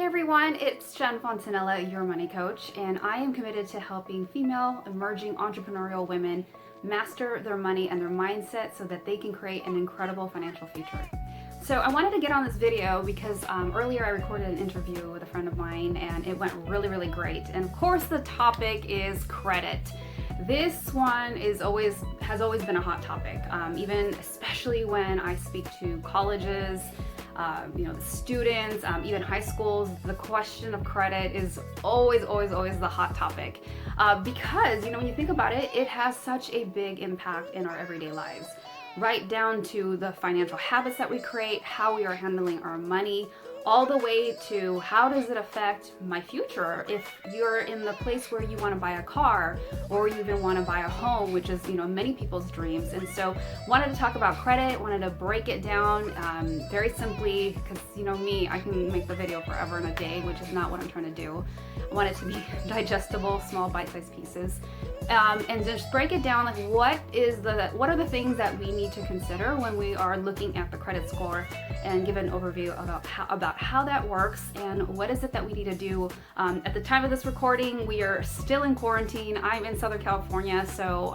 Hey everyone, it's Jen Fontanella, your money coach, and I am committed to helping female emerging entrepreneurial women master their money and their mindset so that they can create an incredible financial future. So I wanted to get on this video because earlier I recorded an interview with a friend of mine and it went really great. And of course the topic is credit. This one has always been a hot topic, even especially when I speak to colleges, the students, even high schools. The question of credit is always the hot topic because when you think about it, it has such a big impact in our everyday lives, right down to the financial habits that we create, how we are handling our money, all the way to how does it affect my future if you're in the place where you want to buy a car or you even want to buy a home, which is many people's dreams. And so wanted to talk about credit, wanted to break it down very simply because me, I can make the video forever in a day, which is not what I'm trying to do. I want it to be digestible, small bite-sized pieces, and just break it down, like what are the things that we need to consider when we are looking at the credit score, and give an overview about how that works and what is it that we need to do. At the time of this recording, we are still in quarantine. I'm in Southern California, so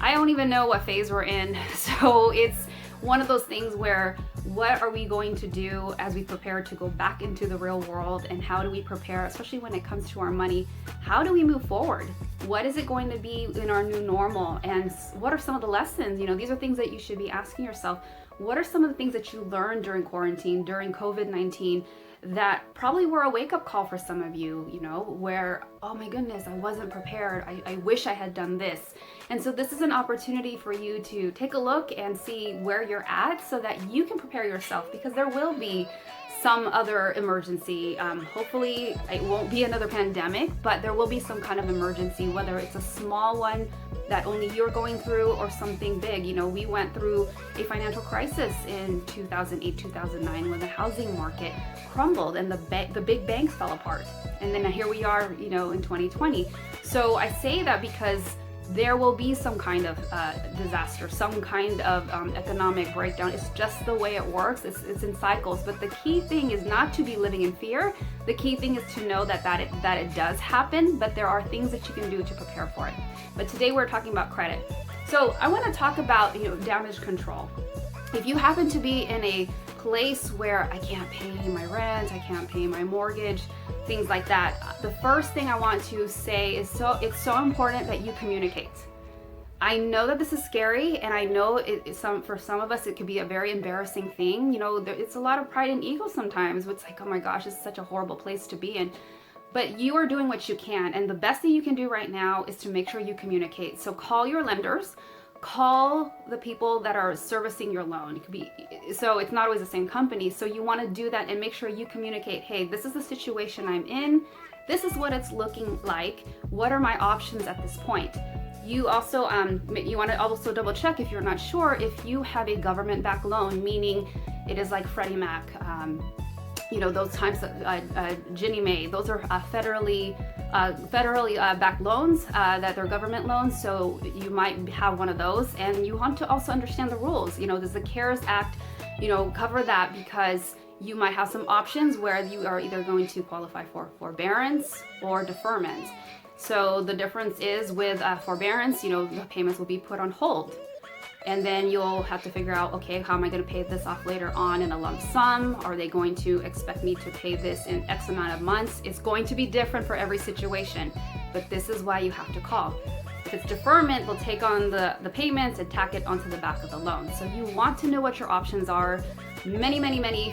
I don't even know what phase we're in. So it's one of those things where what are we going to do as we prepare to go back into the real world, and how do we prepare, especially when it comes to our money? How do we move forward? What is it going to be in our new normal, and what are some of the lessons? These are things that you should be asking yourself. What are some of the things that you learned during quarantine, during COVID-19, that probably were a wake-up call for some of you, where, oh my goodness, I wasn't prepared. I wish I had done this. And so this is an opportunity for you to take a look and see where you're at so that you can prepare yourself, because there will be some other emergency. Hopefully it won't be another pandemic, but there will be some kind of emergency, whether it's a small one that only you're going through or something big. We went through a financial crisis in 2008, 2009 when the housing market crumbled and the big banks fell apart. And then here we are, in 2020. So I say that because there will be some kind of disaster, some kind of economic breakdown. It's just the way it works. It's in cycles. But the key thing is not to be living in fear. The key thing is to know that it does happen, but there are things that you can do to prepare for it. But today we're talking about credit. So I want to talk about damage control. If you happen to be in a place where I can't pay my rent, I can't pay my mortgage, things like that, the first thing I want to say is it's so important that you communicate. I know that this is scary, and I know for some of us it could be a very embarrassing thing. It's a lot of pride and ego sometimes. It's like, oh my gosh, this is such a horrible place to be in. But you are doing what you can, and the best thing you can do right now is to make sure you communicate. So call your lenders, call the people that are servicing your loan. So it's not always the same company. So you want to do that and make sure you communicate, hey, this is the situation I'm in. This is what it's looking like. What are my options at this point? You also you want to also double check, if you're not sure, if you have a government-backed loan, meaning it is like Freddie Mac, those times, Ginnie Mae, those are federally backed loans, that they're government loans. So you might have one of those, and you want to also understand the rules. Does the CARES Act, cover that? Because you might have some options where you are either going to qualify for forbearance or deferment. So the difference is with forbearance, the payments will be put on hold. And then you'll have to figure out, okay, how am I going to pay this off later on in a lump sum? Are they going to expect me to pay this in X amount of months? It's going to be different for every situation, but this is why you have to call. If it's deferment, they'll take on the payments and tack it onto the back of the loan. So you want to know what your options are. Many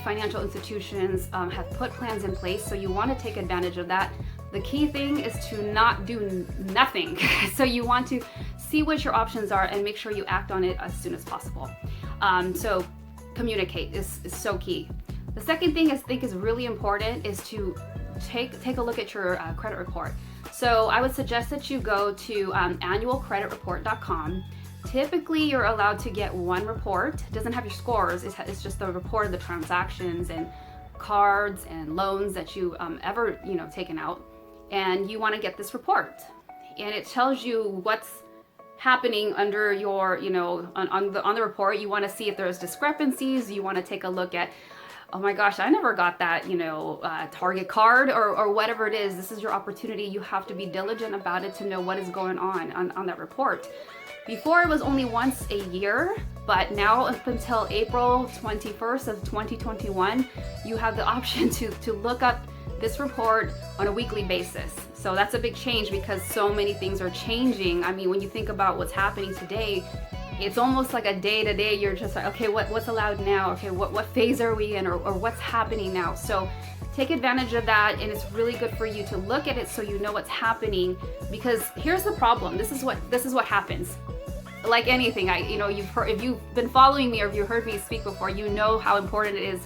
financial institutions have put plans in place, so you want to take advantage of that. The key thing is to not do nothing. So you want to see what your options are and make sure you act on it as soon as possible. So communicate is so key. The second thing I think is really important is to take a look at your credit report. So I would suggest that you go to annualcreditreport.com. Typically, you're allowed to get one report. It doesn't have your scores. It's just the report of the transactions and cards and loans that you ever taken out. And you want to get this report, and it tells you what's happening under your on the report. You want to see if there's discrepancies. You want to take a look at oh my gosh, I never got that, Target card or whatever it is. This is your opportunity. You have to be diligent about it to know what is going on that report. Before it was only once a year, but now up until April 21st of 2021, you have the option to look up this report on a weekly basis. So that's a big change because so many things are changing. I mean, when you think about what's happening today, it's almost like a day to day. You're just like, okay, what's allowed now? Okay, what phase are we in, or what's happening now? So take advantage of that, and it's really good for you to look at it so you know what's happening. Because here's the problem. This is what happens. Like anything, if you've been following me or if you heard me speak before, you know how important it is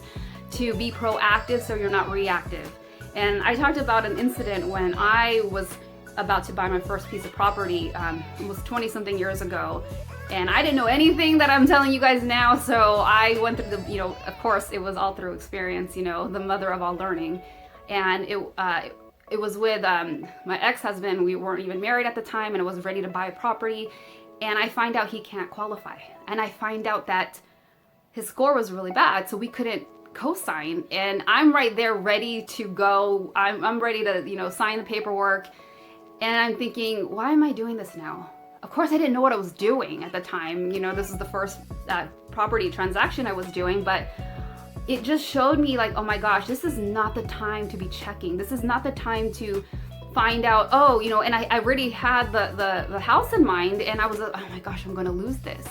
to be proactive so you're not reactive. And I talked about an incident when I was about to buy my first piece of property. It was 20 something years ago. And I didn't know anything that I'm telling you guys now, so I went through of course, it was all through experience, the mother of all learning. And it was with my ex-husband. We weren't even married at the time, and I was ready to buy a property. And I find out he can't qualify. And I find out that his score was really bad, so we couldn't co-sign. And I'm right there ready to go. I'm ready to, sign the paperwork. And I'm thinking, why am I doing this now? Of course, I didn't know what I was doing at the time. This is the first property transaction I was doing, but it just showed me like, oh my gosh, this is not the time to be checking. This is not the time to find out, and I already had the house in mind, and I was like, oh my gosh, I'm going to lose this.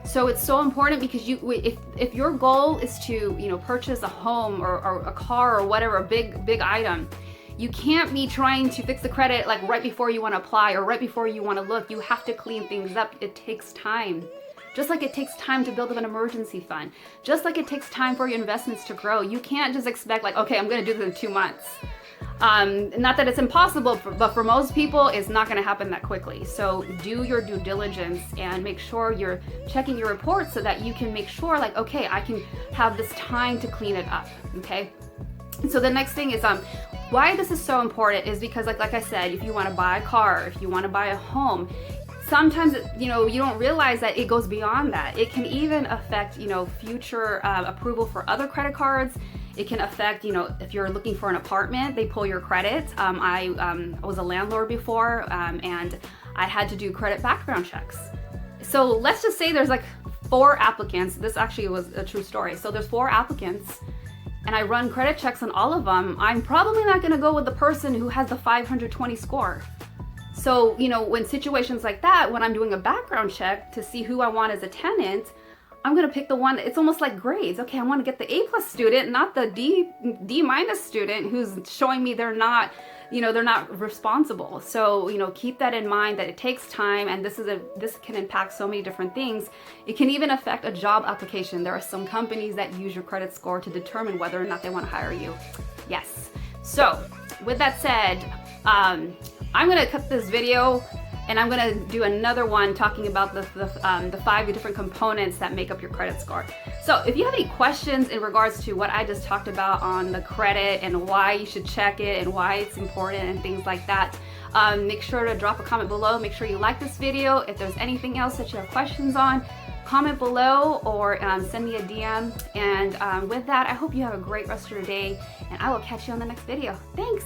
So it's so important because if your goal is to, purchase a home or a car or whatever, a big item, you can't be trying to fix the credit like right before you want to apply or right before you want to look. You have to clean things up. It takes time. Just like it takes time to build up an emergency fund. Just like it takes time for your investments to grow. You can't just expect like, okay, I'm going to do this in 2 months. Not that it's impossible, but for most people, it's not going to happen that quickly. So do your due diligence and make sure you're checking your reports so that you can make sure like, okay, I can have this time to clean it up. Okay. So the next thing is why this is so important is because like I said, if you want to buy a car, if you want to buy a home, sometimes you don't realize that it goes beyond that. It can even affect future approval for other credit cards. It can affect if you're looking for an apartment, they pull your credit. I was a landlord before, and I had to do credit background checks. So let's just say there's like 4 applicants. This actually was a true story. So there's 4 applicants, and I run credit checks on all of them. I'm probably not going to go with the person who has the 520 score. So, when situations like that, when I'm doing a background check to see who I want as a tenant, I'm going to pick the one. It's almost like grades. Okay, I want to get the A+ student, not the D- student who's showing me they're not responsible. So, keep that in mind that it takes time, and this can impact so many different things. It can even affect a job application. There are some companies that use your credit score to determine whether or not they want to hire you. Yes. So, with that said, I'm going to cut this video and I'm going to do another one talking about the 5 different components that make up your credit score. So if you have any questions in regards to what I just talked about on the credit and why you should check it and why it's important and things like that, make sure to drop a comment below. Make sure you like this video. If there's anything else that you have questions on, comment below or send me a DM. And with that, I hope you have a great rest of your day, and I will catch you on the next video. Thanks.